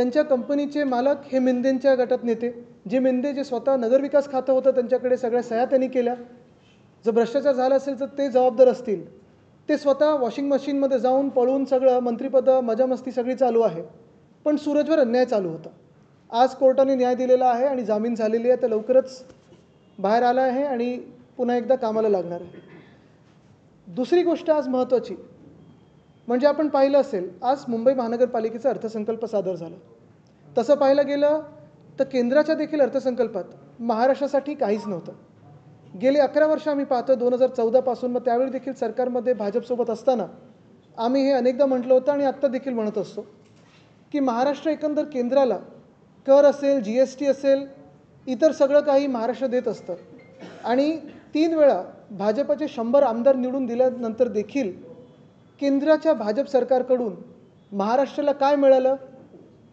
त्यांच्या कंपनीचे मालक हे मिंदेंच्या गटात नेते, जे मिंदे जे स्वतः नगरविकास खातं होतं त्यांच्याकडे सगळ्या सह्या त्यांनी केल्या. जर भ्रष्टाचार झाला असेल तर ते जबाबदार असतील. ते स्वतः वॉशिंग मशीनमध्ये जाऊन पळून सगळं मंत्रिपद मजामस्ती सगळी चालू आहे. पण सूरजवर अन्याय चालू होता. आज कोर्टाने न्याय दिलेला आहे आणि जामीन झालेली आहे. तर लवकरच बाहेर आला आहे आणि पुन्हा एकदा कामाला लागणार आहे. दुसरी गोष्ट आज महत्त्वाची म्हणजे आपण पाहिलं असेल, आज मुंबई महानगरपालिकेचा अर्थसंकल्प सादर झाला. तसं पाहायला गेलं तर केंद्राच्या देखील अर्थसंकल्पात महाराष्ट्रासाठी काहीच नव्हतं. गेली 11 वर्ष आम्ही पाहतो 2014 पासून, मग त्यावेळी देखील सरकारमध्ये भाजपसोबत असताना आम्ही हे अनेकदा म्हटलं होतं आणि आत्ता देखील म्हणत असतो की महाराष्ट्र एकंदर केंद्राला कर असेल, GST असेल, इतर सगळं काही महाराष्ट्र देत असतं. आणि 3 वेळा भाजपचे 100 आमदार निवडून दिल्यानंतर देखील केंद्राच्या भाजप सरकारकडून महाराष्ट्राला काय मिळालं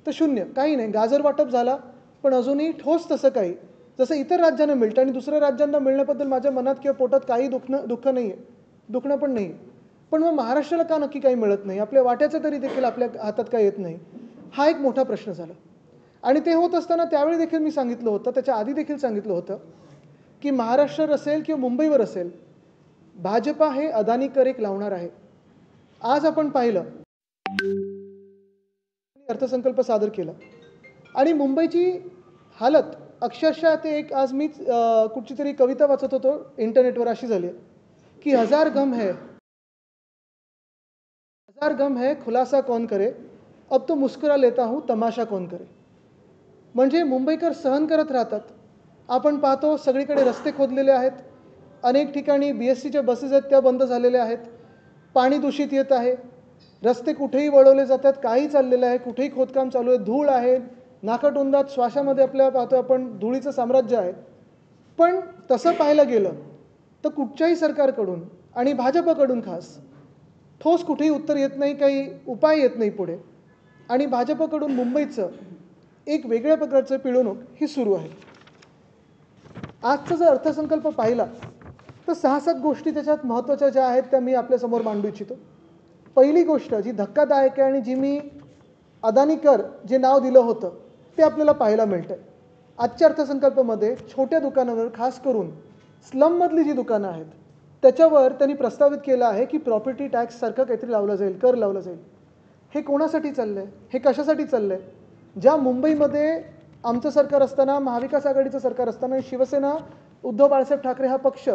तर शून्य, काही नाही. गाजर वाटप झाला पण अजूनही ठोस तसं काही, जसं इतर राज्यांना मिळतं आणि दुसऱ्या राज्यांना मिळण्याबद्दल माझ्या मनात किंवा पोटात काही दुःख नाही आहे, दुखणं पण नाही. पण मग महाराष्ट्राला का नक्की काही मिळत नाही, आपल्या वाट्याचं तरी देखील आपल्या हातात काही येत नाही, हा एक मोठा प्रश्न झाला. आणि ते होत असताना त्यावेळी देखील मी सांगितलं होतं, त्याच्या आधी देखील सांगितलं होतं की महाराष्ट्र असेल किंवा मुंबईवर असेल, भाजपा हे अदानी कर एक लावणार आहे. आज आपण पाहिलं अर्थसंकल्प सादर केला आणि मुंबईची हालत अक्षरशः ते एक, आज मी कुठची तरी कविता वाचत होतो इंटरनेटवर, अशी झाली की हजार गम है खुलासा कौन करे, अब तो मुस्कुरा लेता हूँ तमाशा कौन करे. म्हणजे मुंबईकर सहन करत राहतात. आपण पाहतो सगळीकडे रस्ते खोदलेले आहेत, अनेक ठिकाणी BSTच्या बसेस आहेत त्या बंद झालेल्या आहेत, पाणी दूषित येत आहे, रस्ते कुठेही वळवले जातात, काही चाललेलं आहे, कुठेही खोदकाम चालू आहे, धूळ आहे, नाकाटोंडात श्वासामध्ये आपल्या पाहतो आपण धुळीचं साम्राज्य आहे. पण तसं पाहायला गेलं तर कुठच्याही सरकारकडून आणि भाजपकडून खास ठोस कुठेही उत्तर येत नाही, काही उपाय येत नाही पुढे. आणि भाजपकडून मुंबईचं एक वेगळ्या प्रकारचं पिळवणूक ही सुरू आहे. आजचा जर अर्थसंकल्प पाहिला तर 6-7 गोष्टी त्याच्यात महत्त्वाच्या ज्या आहेत त्या मी आपल्यासमोर मांडू इच्छितो. पहिली गोष्ट जी धक्कादायक आहे आणि जी मी अदानी कर जे नाव दिलं होतं ते आपल्याला पाहायला मिळतं. आजच्या अर्थसंकल्पामध्ये छोट्या दुकानांवर, खास करून स्लममधली जी दुकानं आहेत त्याच्यावर त्यांनी प्रस्तावित केलं आहे की प्रॉपर्टी टॅक्स सारखं काहीतरी लावलं जाईल, कर लावला जाईल. हे कोणासाठी चाललं आहे, हे कशासाठी चाललं आहे? ज्या मुंबईमध्ये आमचं सरकार असताना, महाविकास आघाडीचं सरकार असताना, शिवसेना उद्धव बाळासाहेब ठाकरे हा पक्ष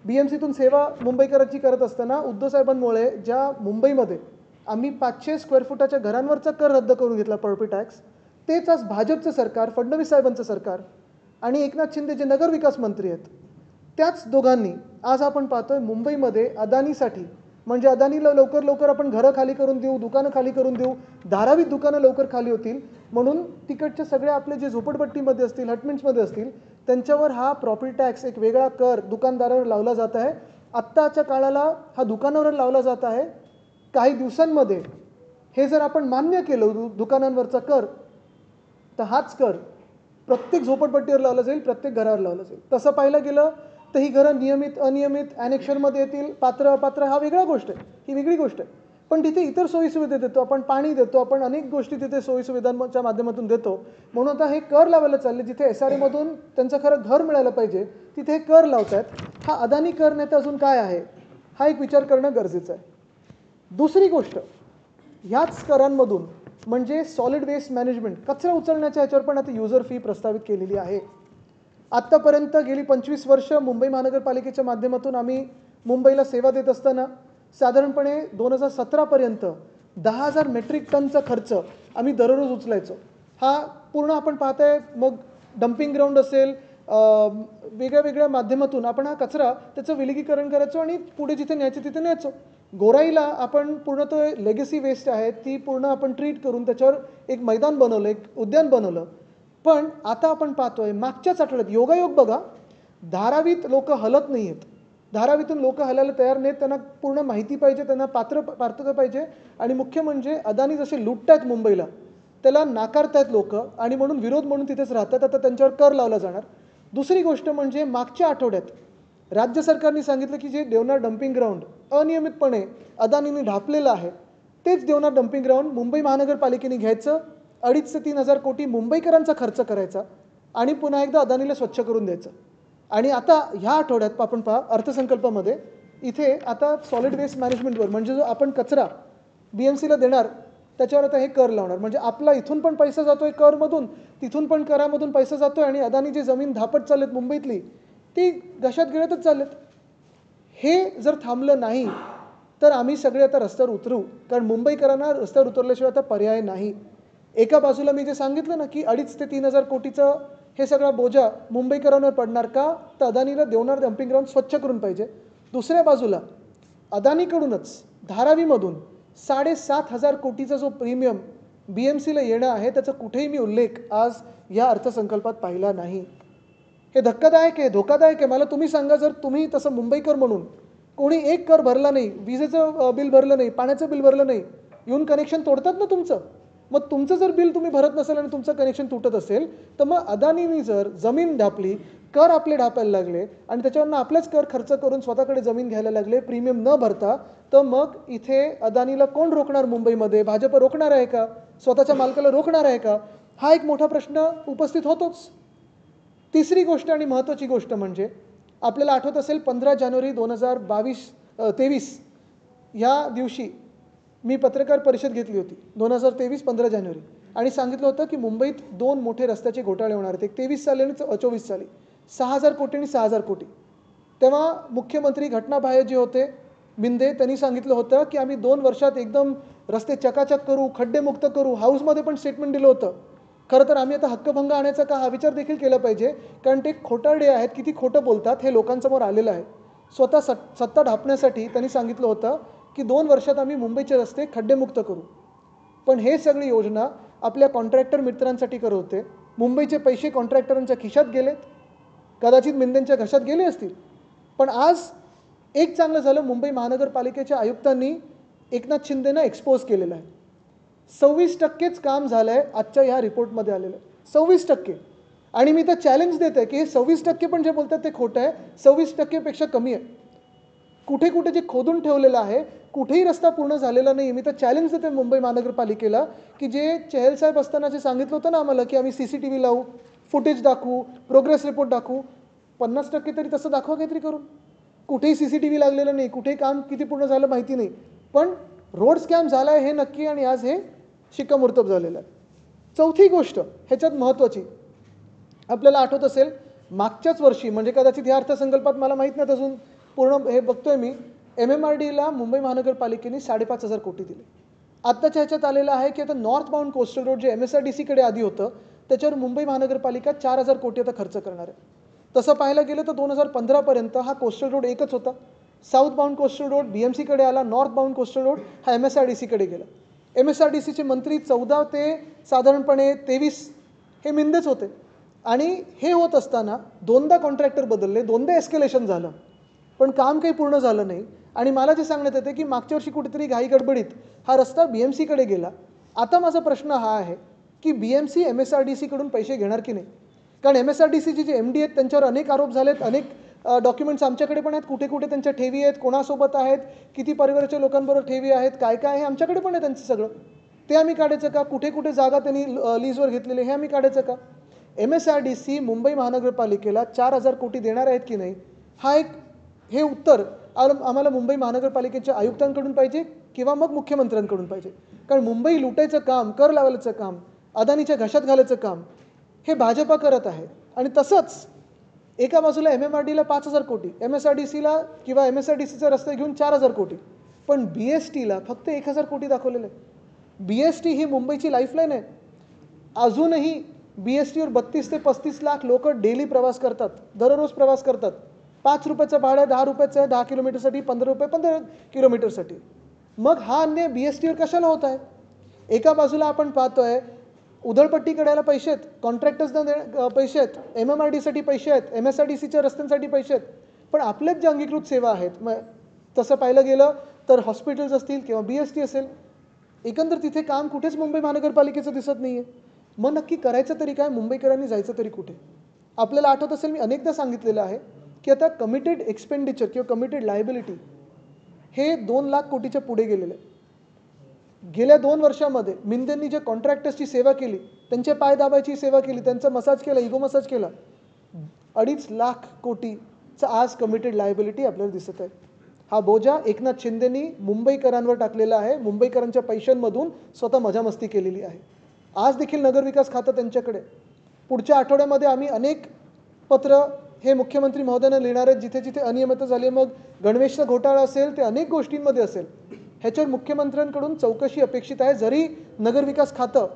BMCतून सेवा मुंबईकरांची करत असताना उद्धव साहेबांमुळे ज्या मुंबईमध्ये आम्ही 500 स्क्वेअर फुटाच्या घरांवरचा कर रद्द करून घेतला, प्रॉपर्टी टॅक्स, तेच आज भाजपचं सरकार, फडणवीस साहेबांचं सरकार आणि एकनाथ शिंदे जे नगरविकास मंत्री आहेत त्याच दोघांनी आज आपण पाहतोय मुंबईमध्ये अदानीसाठी, म्हणजे अदानीला लवकर आपण घरं खाली करून देऊ, दुकानं खाली करून देऊ, धारावीत दुकानं लवकर खाली होतील म्हणून तिकडच्या सगळ्या आपले जे झोपडपट्टीमध्ये असतील, हटमेंट्समध्ये असतील त्यांच्यावर हा प्रॉपर्टी टॅक्स एक वेगळा कर दुकानदारावर लावला जात आहे. आत्ताच्या काळाला हा दुकानावर लावला जात आहे. काही दिवसांमध्ये हे जर आपण मान्य केलं दुकानांवरचा कर, तर हाच कर प्रत्येक झोपडपट्टीवर लावला जाईल, प्रत्येक घरावर लावला जाईल. तसं पाहायला गेलं तर ही घरं नियमित अनियमित ॲनेक्शनमध्ये येतील, पात्र अपात्र हा वेगळा गोष्ट आहे, ही वेगळी गोष्ट आहे. पण तिथे इतर सोयीसुविधा देतो आपण, पाणी देतो आपण, अनेक गोष्टी तिथे सोयीसुविधांच्या माध्यमातून देतो. म्हणून आता हे कर लावायला चालले, जिथे SRAमधून त्यांचं खरं घर मिळालं पाहिजे तिथे हे कर लावत आहेत. हा अदानी कर नाही तर अजून काय आहे, हा एक विचार करणं गरजेचं आहे. दुसरी गोष्ट, ह्याच करांमधून म्हणजे सॉलिड वेस्ट मॅनेजमेंट, कचरा उचलण्याच्या ह्याच्यावर पण आता युजर फी प्रस्तावित केलेली आहे. आत्तापर्यंत गेली 25 वर्ष मुंबई महानगरपालिकेच्या माध्यमातून आम्ही मुंबईला सेवा देत असताना साधारणपणे 2017पर्यंत 10,000 मेट्रिक टनचा खर्च आम्ही दररोज उचलायचो. हा पूर्ण आपण पाहताय, मग डम्पिंग ग्राउंड असेल, वेगळ्या माध्यमातून आपण हा कचरा त्याचं विलगीकरण करायचो आणि पुढे जिथे न्यायचं तिथे न्यायचो. गोराईला आपण पूर्ण तो लेगसी वेस्ट आहे ती पूर्ण आपण ट्रीट करून त्याच्यावर एक मैदान बनवलं, एक उद्यान बनवलं. पण आता आपण पाहतोय मागच्याच आठवड्यात योगायोग बघा, धारावीत लोक हलत नाही आहेत, धारावीतून लोक हलायला तयार नाहीत. त्यांना पूर्ण माहिती पाहिजे, त्यांना पात्रता पाहिजे आणि मुख्य म्हणजे अदानी जसे लुटतायत मुंबईला त्याला नाकारतायत लोक आणि म्हणून विरोध म्हणून तिथेच राहतात. आता त्यांच्यावर कर लावला जाणार. दुसरी गोष्ट म्हणजे मागच्या आठवड्यात राज्य सरकारने सांगितलं की जे देवनार डम्पिंग ग्राउंड अनियमितपणे अदानीने ढापलेलं आहे तेच देवनार डम्पिंग ग्राउंड मुंबई महानगरपालिकेने घ्यायचं 2.5 ते 3,000 कोटी मुंबईकरांचा खर्च करायचा आणि पुन्हा एकदा अदानीला स्वच्छ करून द्यायचं. आणि आता ह्या आठवड्यात आपण पहा अर्थसंकल्पामध्ये इथे आता सॉलिड वेस्ट मॅनेजमेंटवर म्हणजे जो आपण कचरा BMCला देणार त्याच्यावर आता हे कर लावणार. म्हणजे आपला इथून पण पैसा जातोय करमधून, तिथून पण करामधून पैसा जातोय आणि अदानी जी जमीन धापट चाललेत मुंबईतली ती घशात गिळतच चाललेत. हे जर थांबलं नाही तर आम्ही सगळे आता रस्त्यावर उतरू, कारण मुंबईकरांना रस्त्यावर उतरल्याशिवाय आता पर्याय नाही. एका बाजूला मी जे सांगितलं ना की 2.5 ते 3,000 कोटीचं हे सगळा बोजा मुंबईकरांवर पडणार का, तर अदानीला देवणार डम्पिंग ग्राउंड स्वच्छ करून पाहिजे. दुसऱ्या बाजूला अदानीकडूनच धारावीमधून 7,500 कोटीचा जो प्रीमियम BMCला येणं आहे त्याचा कुठेही मी उल्लेख आज या अर्थसंकल्पात पाहिला नाही. हे धक्कादायक आहे, धोकादायक आहे. मला तुम्ही सांगा, जर तुम्ही तसं मुंबईकर म्हणून कोणी एक कर भरला नाही, विजेचं बिल भरलं नाही, पाण्याचं बिल भरलं नाही, येऊन कनेक्शन तोडतात ना तुमचं. मग तुमचं जर बिल तुम्ही भरत नसेल आणि तुमचं कनेक्शन तुटत असेल तर मग अदानीनी जर जमीन ढापली, कर आपले ढापायला लागले आणि त्याच्यावरनं आपलेच कर खर्च करून स्वतःकडे जमीन घ्यायला लागले प्रीमियम न भरता, तर मग इथे अदानीला कोण रोखणार? मुंबईमध्ये भाजप रोखणार आहे का? स्वतःच्या मालकाला रोखणार आहे का? हा एक मोठा प्रश्न उपस्थित होतोच. तिसरी गोष्ट आणि महत्त्वाची गोष्ट म्हणजे आपल्याला आठवत असेल 15 जानेवारी 2023 या दिवशी मी पत्रकार परिषद घेतली होती 2023 15 जानेवारी आणि सांगितलं होतं की मुंबईत 2 मोठे रस्त्याचे घोटाळे होणार आहेत. एक 23 साली आणि 24 साली 6,000 कोटी आणि 6,000 कोटी. तेव्हा मुख्यमंत्री घटनाबाह्य जे होते मिंदे त्यांनी सांगितलं होतं की आम्ही 2 वर्षात एकदम रस्ते चकाचक करू, खड्डेमुक्त करू. हाऊसमध्ये पण स्टेटमेंट दिलं होतं. खरं तर आम्ही आता हक्कभंग आणायचा का हा विचार देखील केला पाहिजे, कारण ते खोटारडे आहेत, किती खोटं बोलतात हे लोकांसमोर आलेलं आहे. स्वतः सत्ता ढापण्यासाठी त्यांनी सांगितलं होतं की 2 वर्षात आम्ही मुंबईचे रस्ते खड्डेमुक्त करू. पण हे सगळी योजना आपल्या कॉन्ट्रॅक्टर मित्रांसाठी करत होते. मुंबईचे पैसे कॉन्ट्रॅक्टरांच्या खिशात गेलेत, कदाचित मिंदेंच्या घशात गेले असतील. पण आज एक चांगलं झालं, मुंबई महानगरपालिकेच्या आयुक्तांनी एकनाथ शिंदेंना एक्सपोज केलेलं आहे. 26%च काम झालं आहे आजच्या ह्या रिपोर्टमध्ये आलेलं आहे. 26%. आणि मी तर चॅलेंज देत आहे की हे 26% पण जे बोलतात ते खोटं आहे. 26%पेक्षा कमी आहे. कुठे कुठे जे खोदून ठेवलेलं आहे, कुठेही रस्ता पूर्ण झालेला नाही. मी तर चॅलेंज देते मुंबई महानगरपालिकेला की जे चहल साहेब असताना जे सांगितलं होतं ना आम्हाला की आम्ही CCTV लावू, फुटेज दाखवू, प्रोग्रेस रिपोर्ट दाखवू, 50% तरी तसं दाखवा काहीतरी करून. कुठेही CCTV लागलेलं नाही, कुठेही काम किती पूर्ण झालं माहिती नाही, पण रोड स्कॅम झाला आहे हे नक्की आणि आज हे शिक्कामोर्तब झालेलं आहे. चौथी गोष्ट ह्याच्यात महत्त्वाची, आपल्याला आठवत असेल मागच्याच वर्षी म्हणजे कदाचित या अर्थसंकल्पात मला माहीत नाही अजून पूर्ण हे बघतोय मी, MMRDला मुंबई महानगरपालिकेने 5,500 कोटी दिले. आत्ताच्या ह्याच्यात आलेलं आहे की आता नॉर्थ बाउंड कोस्टल रोड जे MSRDCकडे आधी होतं त्याच्यावर मुंबई महानगरपालिका 4,000 कोटी आता खर्च करणार आहे. तसं पाहायला गेलं तर 2015पर्यंत हा कोस्टल रोड एकच होता. साऊथ बाउंड कोस्टल रोड BMCकडे आला, नॉर्थ बाउंड कोस्टल रोड हा MSRDCकडे गेला. MSRDCचे मंत्री 14 ते साधारणपणे 23 हे मिंदेच होते. आणि हे होत असताना 2दा कॉन्ट्रॅक्टर बदलले, 2दा एस्केलेशन झालं, पण काम काही पूर्ण झालं नाही. आणि मला जे सांगण्यात येते की मागच्या वर्षी कुठेतरी घाई गडबडीत हा रस्ता BMCकडे गेला. आता माझा प्रश्न हा आहे की BMC MSRDCकडून पैसे घेणार की नाही, कारण MSRDCचे जे MD आहेत त्यांच्यावर अनेक आरोप झालेत, अनेक डॉक्युमेंट्स आमच्याकडे पण आहेत, कुठे कुठे त्यांच्या ठेवी आहेत, कोणासोबत आहेत, किती परिवाराच्या लोकांबरोबर ठेवी आहेत, काय काय आहे आमच्याकडे पण आहे त्यांचं सगळं. ते आम्ही काढायचं का? कुठे कुठे जागा त्यांनी लीजवर घेतलेले हे आम्ही काढायचं का? MSRDC मुंबई महानगरपालिकेला 4,000 कोटी देणार आहेत की नाही, हा एक हे उत्तर आम्हाला मुंबई महानगरपालिकेच्या आयुक्तांकडून पाहिजे किंवा मग मुख्यमंत्र्यांकडून पाहिजे. कारण मुंबई लुटायचं काम, कर लावायचं काम, अदानीच्या घशात घालायचं काम हे भाजपा करत आहे. आणि तसंच एका बाजूला MMRDला 5,000 कोटी, MSRDCला किंवा MSRDCचा रस्ता घेऊन 4,000 कोटी, पण BSTला फक्त 1,000 कोटी दाखवलेलं आहे. BST ही मुंबईची लाईफलाईन आहे. अजूनही BSTवर 32 ते 35 लाख लोक डेली प्रवास करतात, दररोज प्रवास करतात. 5 रुपयाचं भाडं 10 रुपयाचं आहे 10 किलोमीटरसाठी, 15 रुपये 15 किलोमीटरसाठी. मग हा अन्याय BSTवर कशाला होत आहे? एका बाजूला आपण पाहतोय उधळपट्टी करायला पैसे आहेत, कॉन्ट्रॅक्टर्सना पैसे आहेत, MMRDसाठी पैसे आहेत, MSRDCच्या रस्त्यांसाठी पैसे आहेत, पण आपल्याच ज्या अंगीकृत सेवा आहेत, मग तसं पाहिलं गेलं तर हॉस्पिटल्स असतील किंवा BST असेल, एकंदर तिथे काम कुठेच मुंबई महानगरपालिकेचं दिसत नाही आहे. मग नक्की करायचं तरी काय? मुंबईकरांनी जायचं तरी कुठे? आपल्याला आठवत असेल मी अनेकदा सांगितलेलं आहे की आता कमिटेड एक्सपेंडिचर किंवा कमिटेड लायबिलिटी हे 2 लाख कोटीच्या पुढे गेलेलं आहे. गेल्या 2 वर्षामध्ये मिंदेंनी जे कॉन्ट्रॅक्टर्सची सेवा केली, त्यांचे पाय दाबायची सेवा केली, त्यांचा मसाज केला, इगो मसाज केला, 2.5 लाख कोटीचा आज कमिटेड लायबिलिटी आपल्याला दिसत आहे. हा बोजा एकनाथ शिंदेनी मुंबईकरांवर टाकलेला आहे. मुंबईकरांच्या पैशांमधून स्वतः मजामस्ती केलेली आहे. आज देखील नगरविकास खातं त्यांच्याकडे. पुढच्या आठवड्यामध्ये आम्ही अनेक पत्र हे मुख्यमंत्री महोदयांना लिहिणार आहेत, जिथे जिथे अनियमितता झाली, मग गणवेशचा घोटाळा असेल ते अनेक गोष्टींमध्ये असेल, ह्याच्यावर मुख्यमंत्र्यांकडून चौकशी अपेक्षित आहे. जरी नगरविकास खातं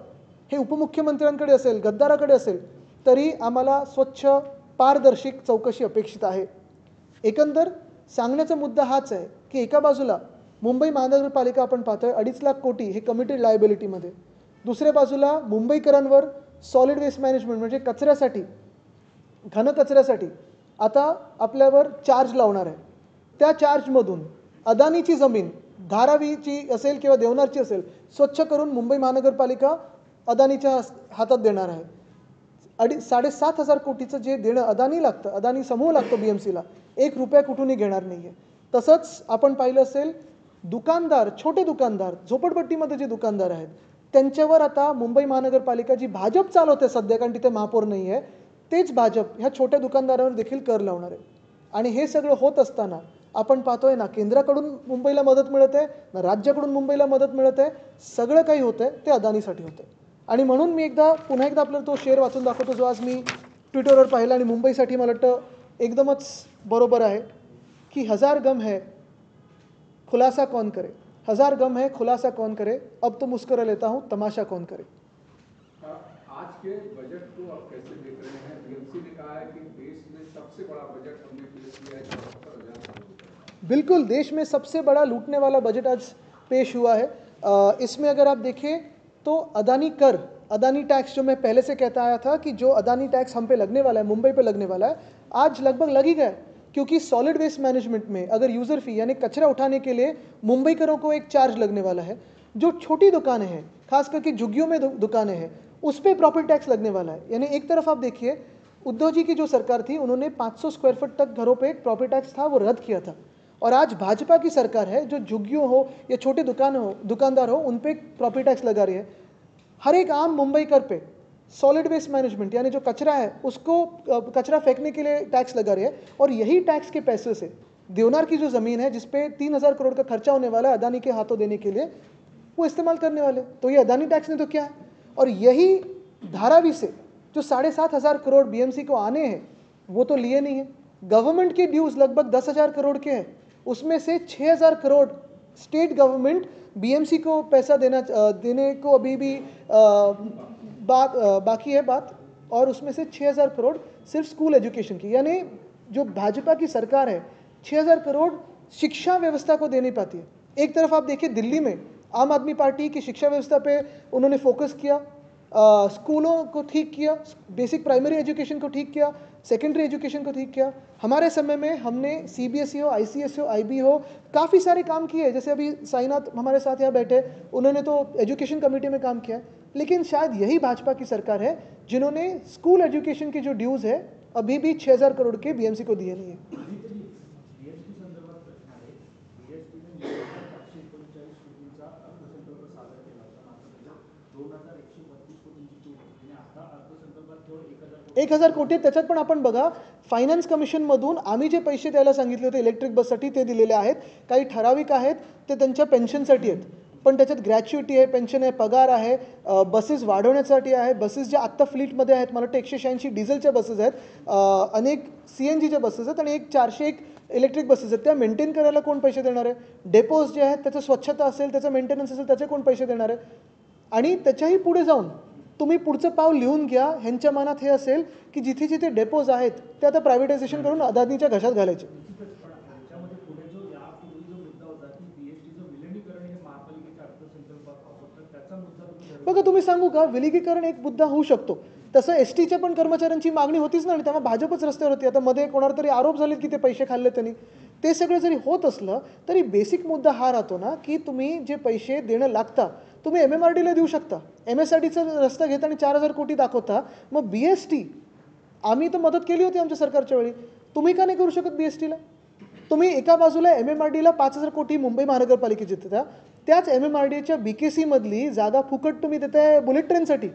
हे उपमुख्यमंत्र्यांकडे असेल, गद्दाराकडे असेल, तरी आम्हाला स्वच्छ पारदर्शक चौकशी अपेक्षित आहे. एकंदर सांगण्याचा मुद्दा हाच आहे की एका बाजूला मुंबई महानगरपालिका आपण पाहतोय 2.5 लाख कोटी हे कमिटेड लायबिलिटीमध्ये, दुसऱ्या बाजूला मुंबईकरांवर सॉलिड वेस्ट मॅनेजमेंट म्हणजे कचऱ्यासाठी, घनकचऱ्यासाठी आता आपल्यावर चार्ज लावणार आहे. त्या चार्जमधून अदानीची जमीन धारावीची असेल किंवा देवनारची असेल स्वच्छ करून मुंबई महानगरपालिका अदानीच्या हातात देणार आहे. 7,500 कोटीचं जे देणं अदानी लागतं, अदानी समूह लागतो BMCला, 1 रुपया कुठूनही घेणार नाही आहे. तसंच आपण पाहिलं असेल दुकानदार, छोटे दुकानदार, झोपडपट्टीमध्ये जे दुकानदार आहेत त्यांच्यावर आता मुंबई महानगरपालिका जी भाजप चालवते सध्या, कारण तिथे महापौर नाही आहे, तेच भाजप ह्या छोट्या दुकानदारांवर देखील कर लावणार आहे. आणि हे सगळं होत असताना आपण पाहतोय ना केंद्राकडून मुंबईला मदत मिळत आहे, ना राज्याकडून मुंबईला मदत मिळत आहे. सगळं काही होतं आहे ते अदानीसाठी होतं आहे. आणि म्हणून मी पुन्हा एकदा आपल्याला तो शेअर वाचून दाखवतो जो आज मी ट्विटरवर पाहिला आणि मुंबईसाठी मला वाटतं एकदमच बरोबर आहे की 1000 गम है खुलासा कौन करे, 1000 गम है खुलासा कौन करे, अब तो मुस्कुरा लेता हूँ तमाशा कौन करे. आज के बजट को आप कैसे देख रहे हैं? BMC ने कहा है कि देश में सबसे बड़ा बजट हमने पेश किया है 74,000 करोड़ रुपए. बिल्कुल, देश में सबसे बड़ा लूटने वाला बजट आज पेश हुआ है. इसमें अगर आप देखें तो अदानी टैक्स जो मैं पहले से कहता आया था कि जो अदानी टैक्स हम पे लगने वाला है, मुंबई पे लगने वाला है, आज लगभग लग ही गया. क्योंकि सॉलिड वेस्ट मैनेजमेंट में अगर यूज़र फी यानी कचरा उठाने के लिए मुंबईकरों को एक चार्ज लगने वाला है. जो छोटी दुकानें हैं, खास करके झुग्गियों में दुकानें हैं, उस पर प्रॉपर्टी टैक्स लगने वाला है. यानी एक तरफ आप देखिए उद्धव जी की जो सरकार थी उन्होंने 500 स्क्वायर फुट तक घरों पे एक प्रॉपर्टी टैक्स था वो रद्द किया था. और आज भाजपा की सरकार है जो झुग्गियों हो या छोटे दुकानदार हो उन पे प्रॉपर्टी टैक्स लगा रही है. हर एक आम मुंबईकर पे सॉलिड वेस्ट मैनेजमेंट यानी जो कचरा है उसको कचरा फेंकने के लिए टैक्स लगा रही है. और यही टैक्स के पैसे से देवनार की जो ज़मीन है जिसपे 3,000 करोड़ का खर्चा होने वाला है अदानी के हाथों देने के लिए, वो इस्तेमाल करने वाले. तो ये अदानी टैक्स ने तो क्या है. और यही धारावी से जो 7,500 करोड़ BMC को आने हैं वो तो लिए नहीं है. गवर्नमेंट के ड्यूज़ लगभग 10,000 करोड़ के हैं, उसमें से 6,000 करोड़ स्टेट गवर्नमेंट BMC को पैसा देने को अभी भी बाकी है बात. और उसमें से 6,000 करोड़ सिर्फ स्कूल एजुकेशन की. यानी जो भाजपा की सरकार है 6,000 करोड़ शिक्षा व्यवस्था को दे नहीं पाती है. एक तरफ आप देखिए दिल्ली में आम आदमी पार्टी की शिक्षा व्यवस्था पे उन्होंने फोकस किया, स्कूलों को ठीक किया, बेसिक प्राइमरी एजुकेशन को ठीक किया, सेकेंडरी एजुकेशन को ठीक किया. हमारे समय में हमने CBSE हो, ICSE हो, IB हो, काफ़ी सारे काम किए. जैसे अभी साईनाथ हमारे साथ यहाँ बैठे, उन्होंने तो एजुकेशन कमेटी में काम किया. लेकिन शायद यही भाजपा की सरकार है जिन्होंने स्कूल एजुकेशन की जो ड्यूज़ है अभी भी 6,000 करोड़ के BMC को दिए नहीं है. एक 1,000 कोटी त्याच्यात पण आपण बघा फायनान्स कमिशनमधून आम्ही जे पैसे द्यायला सांगितले होते इलेक्ट्रिक बससाठी ते दिलेले आहेत. काही ठराविक आहेत ते त्यांच्या पेन्शनसाठी आहेत, पण त्याच्यात ग्रॅच्युइटी आहे, पेन्शन आहे, पगार आहे, बसेस वाढवण्यासाठी आहे. बसेस ज्या आत्ता फ्लीटमध्ये आहेत मला वाटतं 186 डिझेलच्या बसेस आहेत, अनेक CNGच्या बसेस आहेत आणि 401 इलेक्ट्रिक बसेस आहेत. त्या मेंटेन करायला कोण पैसे देणार आहे. डेपोज जे आहेत त्याचं स्वच्छता असेल, त्याचं मेंटेनन्स असेल, त्याचे कोण पैसे देणार आहे. आणि त्याच्याही पुढे जाऊन तुम्ही पुढचं पाऊल लिहून घ्या. ह्यांच्या मनात हे असेल की जिथे जिथे डेपोज आहेत ते आता प्रायव्हेटायझेशन करून अदानीच्या घशात घालायचे. बघा तुम्ही सांगू का, विलिगीकरण एक मुद्दा होऊ शकतो. तसं STच्या पण कर्मचाऱ्यांची मागणी होतीच ना, आणि तेव्हा भाजपच रस्त्यावर होती. आता मध्ये कोणावर तरी आरोप झाले की ते पैसे खाल्ले त्यांनी. ते सगळं जरी होत असलं तरी बेसिक मुद्दा हा राहतो ना की तुम्ही जे पैसे देणं लागता तुम्ही MMRDला देऊ शकता. MSRDचा रस्ता घेता आणि 4,000 कोटी दाखवता. मग BST आम्ही तर मदत केली होती आमच्या सरकारच्या वेळी, तुम्ही का नाही करू शकत BSTला. तुम्ही एका बाजूला MMRDला 5,000 कोटी मुंबई महानगरपालिकेचे देता, त्याच MMRDAच्या BKC मधली जागा फुकट तुम्ही देताय बुलेट ट्रेनसाठी.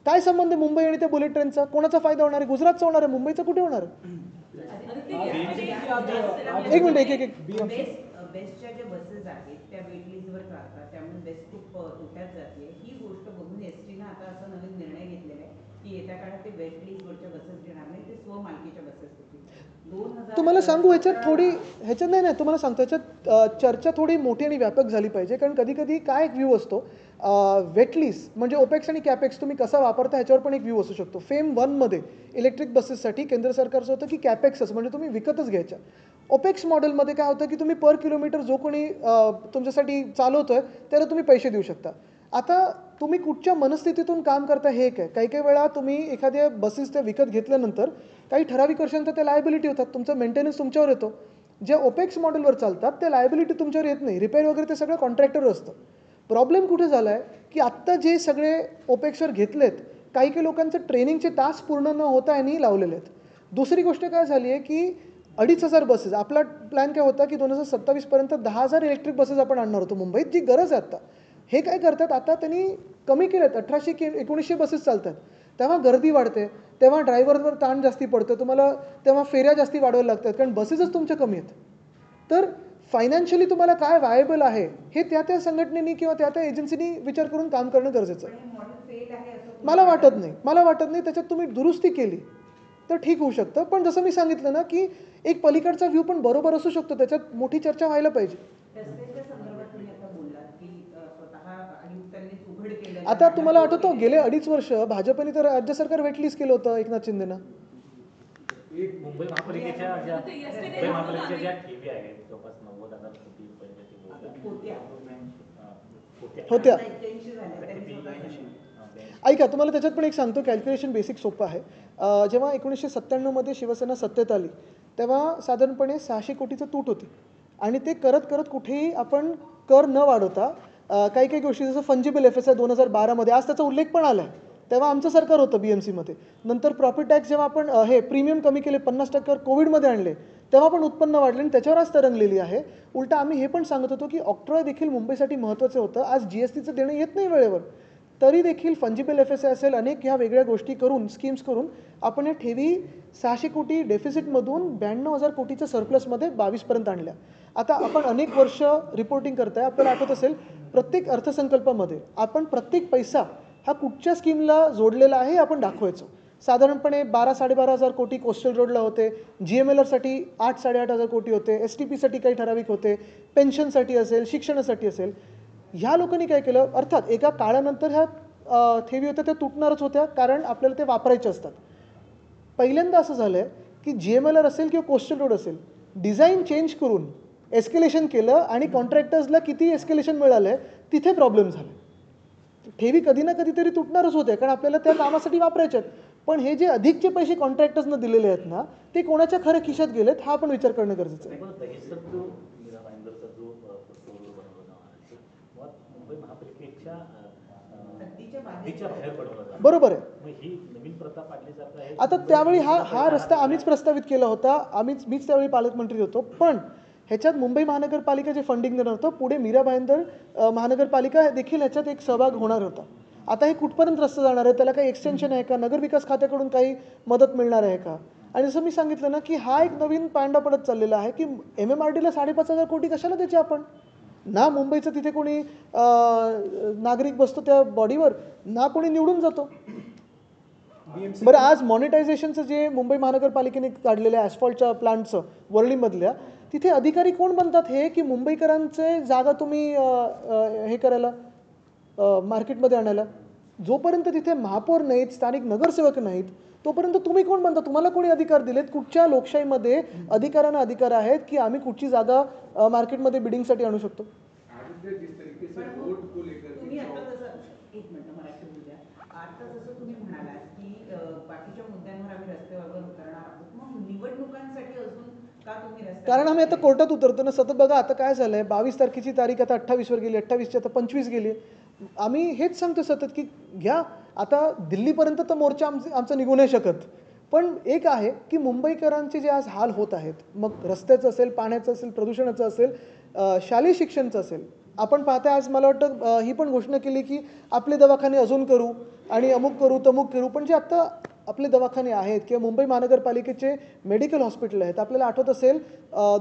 काय संबंध आहे मुंबई आणि त्या बुलेट ट्रेनचा? कोणाचा फायदा होणार आहे? गुजरातचा होणार आहे, मुंबईचा कुठे होणार आहे? एक मिनिट, एक बेस्टच्या ज्या बसेस आहेत त्या वेट लिस्टवर चालतात, त्यामुळे बेस्ट खूप तोट्यात जाते. ही गोष्ट बघून एसटीनं आता असा नवीन निर्णय घेतलेला आहे की येत्या काळात ते वेट लिस्टवरच्या बसेस घेणार नाही, ते स्वमालकीच्या बसेस होतील. तुम्हाला सांगू ह्याच्यात नाही तुम्हाला सांगतो, ह्याच्यात चर्चा थोडी मोठी आणि व्यापक झाली पाहिजे. कारण कधी कधी काय एक व्ह्यू असतो, वेटलिस्ट म्हणजे ओपेक्स आणि कॅपेक्स तुम्ही कसा वापरता ह्याच्यावर पण एक व्ह्यू असू शकतो. फेम 1मध्ये इलेक्ट्रिक बसेससाठी केंद्र सरकारचं होतं की कॅपेक्सच म्हणजे तुम्ही विकतच घ्यायच्या. ओपेक्स मॉडेलमध्ये काय होतं की तुम्ही पर किलोमीटर जो कोणी तुमच्यासाठी चालवतोय त्याला तुम्ही पैसे देऊ शकता. आता तुम्ही कुठच्या मनस्थितीतून काम करता हे एक आहे. काही काही वेळा तुम्ही एखाद्या बसेस त्या विकत घेतल्यानंतर काही ठराविक वर्षांतर त्या लायबिलिटी होतात, तुमचा मेंटेनन्स तुमच्यावर येतो. ज्या ओपेक्स मॉडेलवर चालतात त्या लायबिलिटी तुमच्यावर येत नाही, रिपेअर वगैरे ते सगळं कॉन्ट्रॅक्टर असतं. प्रॉब्लेम कुठे झाला आहे की आत्ता जे सगळे ओपेक्सवर घेतलेत काही काही लोकांचं ट्रेनिंगचे तास पूर्ण न होता यांनी लावलेले आहेत. दुसरी गोष्ट काय झाली आहे की 2,500 बसेस, आपला प्लॅन काय होता की 2027पर्यंत 10,000 इलेक्ट्रिक बसेस आपण आणणार होतो मुंबईत, जी गरज आहे आत्ता. हे काय करतात आता त्यांनी कमी केलेत, 1800 की 1900 बसेस चालतात. तेव्हा गर्दी वाढते, तेव्हा ड्रायव्हरवर ताण जास्ती पडतं तुम्हाला, तेव्हा फेऱ्या जास्ती वाढवायला लागतात कारण बसेसच तुमच्या कमी आहेत. तर फायनान्शियली तुम्हाला काय वायबल आहे हे त्या संघटनेनी किंवा त्या एजन्सीनी विचार करून काम करणं गरजेचं आहे. मला वाटत नाही त्याच्यात तुम्ही दुरुस्ती केली तर ठीक होऊ शकतं. पण जसं मी सांगितलं ना की एक पलीकडचा व्ह्यू पण बरोबर असू शकतो, त्याच्यात मोठी चर्चा व्हायला पाहिजे. आता तुम्हाला आठवतं गेले 2.5 वर्ष भाजपने तर राज्य सरकार वेटलिस्ट केलं होतं एकनाथ शिंदेना. मुंबई महापालिकेच्या ज्या ठेवी आहेत जवळपास 90,000 कोटी होत्या. ऐका, तुम्हाला त्याच्यात पण एक सांगतो, कॅल्क्युलेशन बेसिक सोपं आहे. जेव्हा 1997मध्ये शिवसेना सत्तेत आली तेव्हा साधारणपणे 600 कोटीचं तूट होती आणि ते करत करत कुठेही आपण कर न वाढवता काही काही गोष्टी जसं फंजिबल FSI 2012मध्ये, आज त्याचा उल्लेख पण आला आहे, तेव्हा आमचं सरकार होतं BMCमध्ये. नंतर प्रॉफिट टॅक्स जेव्हा आपण हे प्रीमियम कमी केले 50% कोविडमध्ये आणले तेव्हा पण उत्पन्न वाढले आणि त्याच्यावर आज तरंगलेली आहे. उलटा आम्ही हे पण सांगत होतो की ऑक्ट्रॉय देखील मुंबईसाठी महत्त्वाचं होतं. आज GSTचं देणं येत नाही वेळेवर, तरी देखील फंजिबल FSI असेल, अनेक ह्या वेगळ्या गोष्टी करून स्कीम्स करून आपण या ठेवी 600 कोटी डेफिसिटमधून 92,000 कोटीच्या सरप्लसमध्ये 22पर्यंत आणल्या. आता आपण अनेक वर्ष रिपोर्टिंग करताय, आपल्याला आठवत असेल प्रत्येक अर्थसंकल्पामध्ये आपण प्रत्येक पैसा हा कुठच्या स्कीमला जोडलेला आहे आपण दाखवायचो. साधारणपणे 12-12,500 कोटी कोस्टल रोडला होते, GMLRसाठी 8-8,500 कोटी होते, STPसाठी काही ठराविक होते, पेन्शनसाठी असेल, शिक्षणासाठी असेल. ह्या लोकांनी काय केलं, अर्थात एका काळानंतर ह्या ठेवी होत्या त्या तुटणारच होत्या कारण आपल्याला ते वापरायचे असतात. पहिल्यांदा असं झालं आहे की GMLR असेल किंवा कोस्टल रोड असेल, डिझाईन चेंज करून एस्केलेशन केलं आणि कॉन्ट्रॅक्टर्सला किती एस्केलेशन मिळालं आहे तिथे प्रॉब्लेम झाले. ठेवी कधी ना कधीतरी तुटणारच होते कारण आपल्याला त्या कामासाठी वापरायचे आहेत. पण हे जे अधिकचे पैसे कॉन्ट्रॅक्टर्सनं दिलेले आहेत ना, ते कोणाच्या खरं खिशात गेलेत हा पण विचार करणं गरजेचं आहे. बरोबर आहे. आता त्यावेळी हा रस्ता आम्हीच प्रस्तावित केला होता, मीच त्यावेळी पालकमंत्री होतो. पण ह्याच्यात मुंबई महानगरपालिका जे फंडिंग देणार होतं, पुढे मीरा भाईंदर महानगरपालिका देखील ह्याच्यात एक सहभाग होणार होता. आता हे कुठपर्यंत रस्ता जाणार आहे, त्याला काही एक्सटेन्शन आहे का, नगरविकास खात्याकडून काही मदत मिळणार आहे का? आणि जसं मी सांगितलं ना की हा एक नवीन पांडा पडत चाललेला आहे की MMRDला 5,500 कोटी कशाला द्यायचे आपण ना. मुंबईचं तिथे कोणी नागरिक बसतो त्या बॉडीवर ना, कोणी निवडून जातो. बरं, आज मॉनिटायझेशनचं जे मुंबई महानगरपालिकेने काढलेल्या ॲस्फॉल्टच्या प्लांटचं वरळीमधल्या, तिथे अधिकारी कोण बनतात हे की मुंबईकरांचे जागा तुम्ही हे करायला मार्केटमध्ये आणायला. जोपर्यंत तिथे महापौर नाहीत, स्थानिक नगरसेवक नाहीत, तोपर्यंत तुम्ही कोण बनता? तुम्हाला कोणी अधिकार दिलेत? कुठच्या लोकशाहीमध्ये अधिकारांना अधिकार आहेत की आम्ही कुठची जागा मार्केटमध्ये बिडिंगसाठी आणू शकतो? आता जसं तुम्ही म्हणालात की बाकीच्या मुद्द्यांवर आम्ही रस्त्यावर उतरणार आहोत, मग निवडणुकांसाठी अजून का तुम्ही रस्ते? कारण आम्ही आता कोर्टात उतरतो ना सतत. बघा आता काय झालंय, 22 तारखेची तारीख आता 28वर गेली, 28ची आता 25 गेली. आम्ही हेच सांगतो सतत की घ्या, आता दिल्लीपर्यंत तर मोर्चा आमचा निघू नाही शकत. पण एक आहे की मुंबईकरांचे जे आज हाल होत आहेत, मग रस्त्याचं असेल, पाण्याचं असेल, प्रदूषणाचं असेल, शालेय शिक्षणाचं असेल, आपण पाहता आज मला वाटतं ही पण घोषणा केली की आपले दवाखाने अजून करू आणि अमुक करू तमुक करू, पण जे आत्ता आपले दवाखाने आहेत किंवा मुंबई महानगरपालिकेचे मेडिकल हॉस्पिटल आहेत, आपल्याला आठवत असेल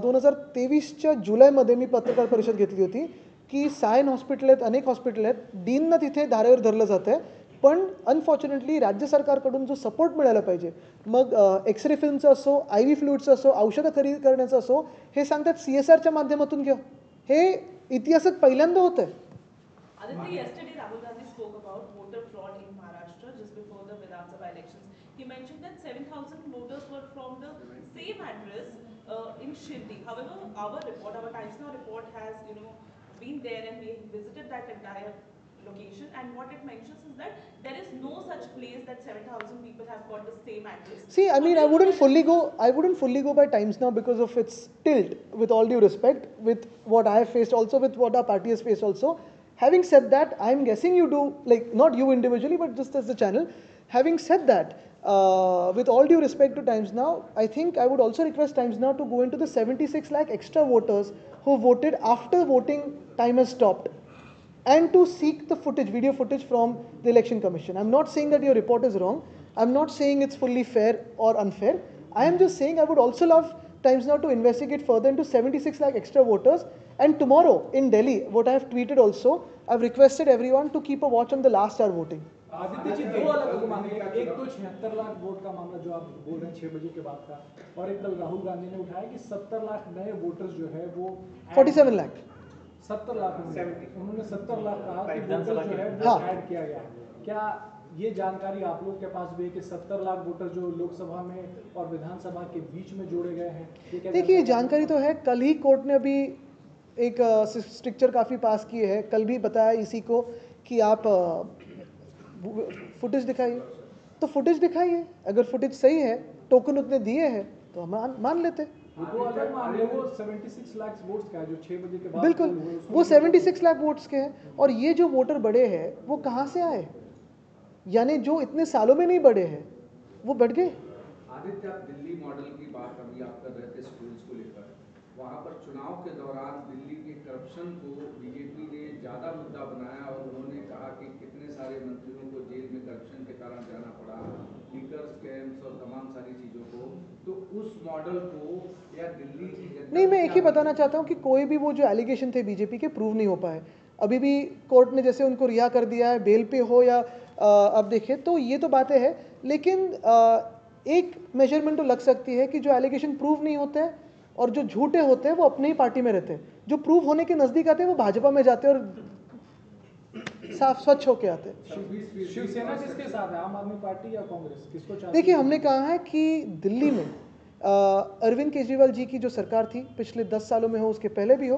2023च्या जुलैमध्ये मी पत्रकार परिषद घेतली होती की सायन हॉस्पिटल आहेत, अनेक हॉस्पिटल आहेत, डीननं तिथे धारेवर धरलं जातं आहे, पण अनफॉर्च्युनेटली राज्य सरकारकडून जो सपोर्ट मिळायला पाहिजे, मग एक्सरे फिल्मचं असो, आय व्ही फ्लुइडचं असो, औषधं खरेदी करण्याचं असो, हे सांगतात CSRच्या माध्यमातून घ्या. हे इतिहासात पहिल्यांदा होतं आहे. Aditya, yesterday Rahul Gandhi spoke about voter fraud in Maharashtra just before the Vidhan Sabha elections. He mentioned that 7,000 voters were from the same address in Shirdi. However, our report, our Times Now report has, been there and we visited that entire location, and what it mentions is that there is no such place that 7,000 people have got the same address. See, I mean, I wouldn't fully go by Times Now because of its tilt, with all due respect, with what I have faced also, with what our party has faced also. Having said that, I'm guessing you do, like, not you individually, but just as the channel. Having said that, with all due respect to Times Now, I think I would also request Times Now to go into the 76 lakh extra voters who voted after voting time has stopped, and to seek the footage, video footage from the Election Commission. I'm not saying that your report is wrong. I'm not saying it's fully fair or unfair. I am just saying I would also love Times Now to investigate further into 76 lakh extra voters. And tomorrow in Delhi, what I have tweeted also, I've requested everyone to keep a watch on the last hour voting. Aditya ji, दो अलग मामले, एक तो 76 lakh vote का मामला जो आप बोल रहे हैं 6 बजे के बाद का, और एक कल राहुल गांधी ने उठाया कि 70 लाख नए वोटर्स जो है वो 47 लाख 70 लाख उन्होंने 70 लाख कहा कि वोटर्स जो है वो ऐड किया गया. क्या ये जानकारी आप लोग के पास भी है कि 70 लाख वोटर जो लोकसभा में और विधानसभा के बीच में जोड़े गए हैं? देखिए, जानकारी तो है. कल ही कोर्ट ने अभी एक स्ट्रिक्चर काफ़ी पास किए है. कल भी बताया इसी को कि आप फुटेज दिखाइए, तो फुटेज दिखाइए. अगर फुटेज सही है, टोकन उतने दिए हैं, तो हम मान लेते. वो अलग मामले, वो 76 लाख वोट्स का है जो 6 बजे के बाद. बिल्कुल, वो 76 लाख वोट्स के हैं. और ये जो वोटर बढ़े हैं वो कहाँ से आए? यानी जो इतने सालों में नहीं बढ़े हैं वो बढ़ गए. आदित्य, आप दिल्ली मॉडल की बात अभी आप कर रहे थे स्कूल्स को लेकर. वहाँ पर चुनाव के दौरान दिल्ली के करप्शन को बीजेपी ने ज़्यादा मुद्दा बनाया और उन्होंने कहा कि कितने सारे मंत्रियों को जेल में करप्शन के कारण जाना पड़ा, लीकर स्कैम्स और तमाम सारी चीज़ों को. तो उस मॉडल को या दिल्ली नहीं, मैं एक ही बताना चाहता हूँ कि कोई भी वो जो एलिगेशन थे बीजेपी के प्रूव नहीं हो पाए. अभी भी कोर्ट ने जैसे उनको रिहा कर दिया है, बेल पे हो या अब देखें, तो ये तो बातें हैं. लेकिन एक मेजरमेंट तो लग सकती है कि जो एलिगेशन प्रूव नहीं होते हैं और जो झूठे होते हैं वो अपने ही पार्टी में रहते हैं. जो प्रूव होने के नज़दीक आते हैं वो भाजपा में जाते हैं और साफ स्वच्छ होके आते हैं. शिवसेना किसके साथ है, आम आदमी पार्टी या कांग्रेस, किसको चाहती है? देखिए, हमने कहा है कि दिल्ली में अरविंद केजरीवाल जी की जो सरकार थी पिछले 10 सालों में हो, उसके पहले भी हो,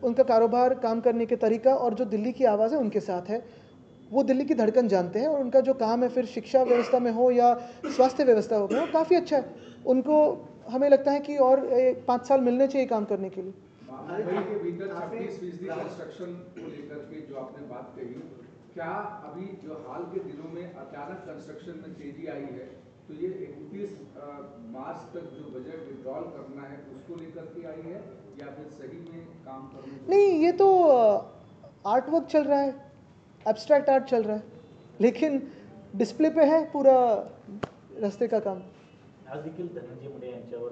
उनका कारोबार, काम करने के तरीका और जो दिल्ली की आवाज़ है उनके साथ है. वो दिल्ली की धड़कन जानते हैं और उनका जो काम है, फिर शिक्षा व्यवस्था में हो या स्वास्थ्य व्यवस्था में हो, काफ़ी अच्छा है. उनको हमें लगता है कि और 5 साल मिलने चाहिए काम करने के लिए. मुंबई के भीतर 26% कंस्ट्रक्शन को लेकर के जो आपने बात कही, क्या अभी जो हाल के दिनों में अचानक कंस्ट्रक्शन में तेजी आई है, तो ये 31 मार्च तक जो बजट विड्रॉल करना है उसको लेकर के आई है या फिर सही में काम करने? नहीं, ये तो आर्ट वर्क चल रहा है, एब्स्ट्रैक्ट आर्ट चल रहा है, लेकिन डिस्प्ले पे है पूरा रस्ते का काम. आज देखील धनंजय मुंडे यांच्यावर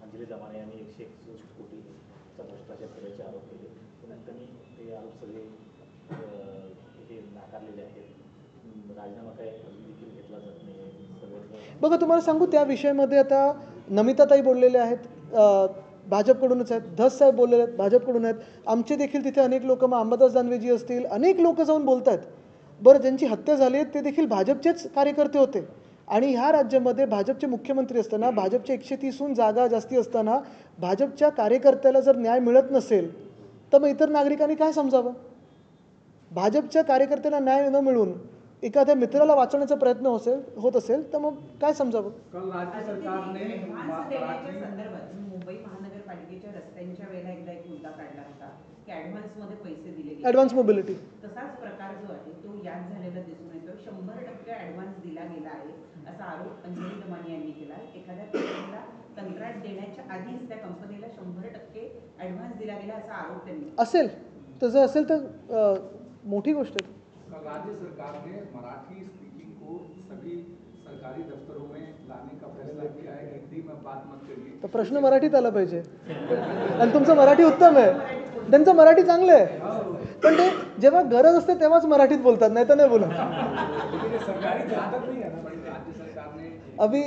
अंजली दमाने यांनी 161 कोटीचा भ्रष्टाचार केल्याचे आरोप केले. पण त्यांनी ते आरोप सगळे हे नाकारलेले आहेत. राजीनामा काय अजून देखील घेतला जात नाही. बघा, तुम्हाला सांगू, त्या विषयामध्ये आता नमिताताई बोललेले आहेत, भाजपकडूनच आहेत. धस साहेब बोललेले आहेत, भाजपकडून आहेत. आमचे देखील तिथे अनेक लोक, मग अंबादास दानवेजी असतील, अनेक लोक जाऊन बोलत आहेत. बरं, ज्यांची हत्या झाली आहे ते देखील भाजपचेच कार्यकर्ते होते. आणि ह्या राज्यामध्ये भाजपचे मुख्यमंत्री असताना, भाजपचे 130हून जागा जास्ती असताना, भाजपच्या कार्यकर्त्याला जर न्याय मिळत नसेल तर मग इतर नागरिकांनी काय समजावं? भाजपच्या कार्यकर्त्यांना न्याय न मिळून एखाद्या मित्राला वाचवण्याचा प्रयत्न होत असेल तर मग काय समजावं? काल राज्य सरकारने संदर्भात मुंबई महानगरपालिकेच्या रस्त्यांच्या वेळेला एकदा एक मुद्दा काढला होता की ॲडव्हान्समध्ये पैसे दिले गेले. ॲडव्हान्स मोबिलिटी तसाच प्रकार जो आहे तो यात झालेला दिसून येतो. 100% ॲडव्हान्स दिला गेला आहे असा आरोप अंजली दमानी यांनी केला. एखाद्या पेशंटला कंत्राट देण्याच्या आधीच त्या कंपनीला 100% ॲडव्हान्स दिला गेला असा आरोप त्यांनी. असेल तसं असेल तर मोठी गोष्ट आहे. कल राज्य सरकार ने मराठी स्पीकिंग को सभी सरकारी दफ्तरों में लाने का फैसला किया है. हिंदी में बात मत करिए. तर प्रश्न मराठीत आला पाहिजे आणि तुमचं मराठी उत्तम आहे, त्यांचं मराठी चांगलं आहे, पण ते जेव्हा गरज असते तेव्हाच मराठीत बोलतात, नाही तर नाही बोलत. लेकिन ये सरकारी ताकत नहीं है ना. राज्य सरकार ने अभी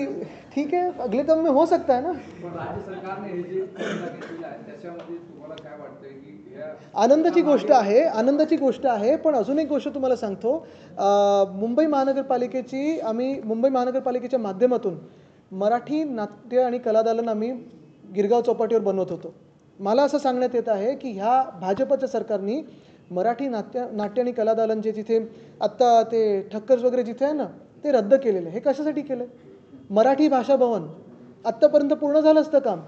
ठीक आहे, अगले दम में हो सकता है ना. पण राज्य सरकारने हे जे फैसला घेतलेला आहे त्याच्यामध्ये तुम्हाला काय वाटतंय की या आनंदाची गोष्ट आहे. पण अजून एक गोष्ट तुम्हाला सांगतो, मुंबई महानगरपालिकेच्या माध्यमातून मराठी नाट्य आणि कलादालन आम्ही गिरगाव चौपाटीवर बनवत होतो. मला असं सांगण्यात येत आहे की ह्या भाजपच्या सरकारने मराठी नाट्य आणि कलादालन जे जिथे आत्ता ते ठक्कर्स वगैरे जिथे आहे ना ते रद्द केलेलं आहे. हे कशासाठी केलं? मराठी भाषा भवन आत्तापर्यंत पूर्ण झालं असतं काम,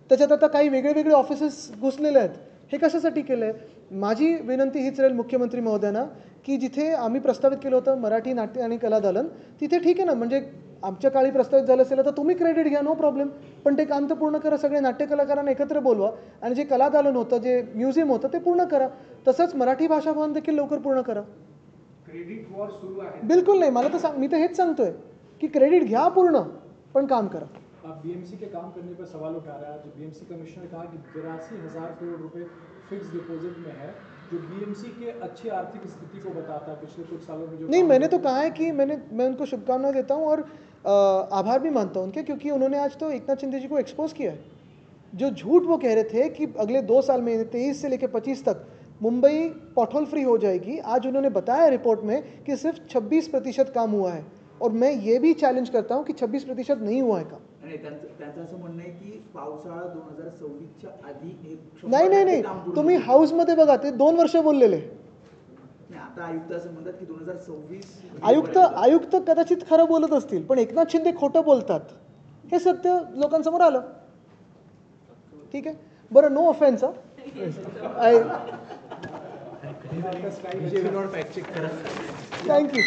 त्याच्यात आता काही वेगळे ऑफिसेस घुसलेले आहेत. हे कशासाठी केलं आहे? माझी विनंती हीच राहील मुख्यमंत्री महोदयांना की जिथे आम्ही प्रस्तावित केलं होतं मराठी नाट्य आणि कलादालन, तिथे ठीक आहे ना, म्हणजे आमच्या काळी प्रस्तावित झालं असेल तर तुम्ही क्रेडिट घ्या, नो प्रॉब्लेम, पण ते काम तर पूर्ण करा. सगळे नाट्य कलाकारांना एकत्र बोलवा आणि जे कलादालन होतं, जे म्युझियम होतं ते पूर्ण करा. तसंच मराठी भाषा भवन देखील लवकर पूर्ण करा. क्रेडिट वॉर सुरू आहे. बिलकुल नाही, मला तर मी तर हेच सांगतोय की क्रेडिट घ्या पूर्ण, पण काम करा. अब बीएमसी के काम करने पर सवाल उठा रहा है. आज बीएमसी कमिश्नर ने कहा कि 82,000 करोड़ रुपए फिक्स डिपॉजिट में है, जो बीएमसी के अच्छी आर्थिक स्थिति को बताता है पिछले कुछ सालों में. जो नहीं, मैंने तो कहा है कि मैं उनको शुभकामनाएं देता हूँ और आभार भी मानता हूँ उनके, क्योंकि उन्होंने आज तो एकनाथ शिंदे जी को एक्सपोज किया है. जो झूठ वो कह रहे थे कि अगले 2 साल में 23 से लेकर 25 तक मुंबई पॉटहोल फ्री हो जाएगी, आज उन्होंने बताया रिपोर्ट में कि सिर्फ 26% काम हुआ है. और मैं ये भी चॅलेंज करता हूँ की 26% नहीं हुआ है काम. आणि त्यांचं असं म्हणणं आहे की पावसाळा 2026च्या आधी एक नाही, तुम्ही हाऊसमध्ये बघा, ते 2 वर्ष बोललेले. आता आयुक्त असं म्हणतात की 2026 आयुक्त कदाचित खरं बोलत असतील, पण एकनाथ शिंदे खोटं बोलतात हे सत्य लोकांसमोर आलं. ठीक आहे, बरं, नो ऑफेन्स. थँक्यू.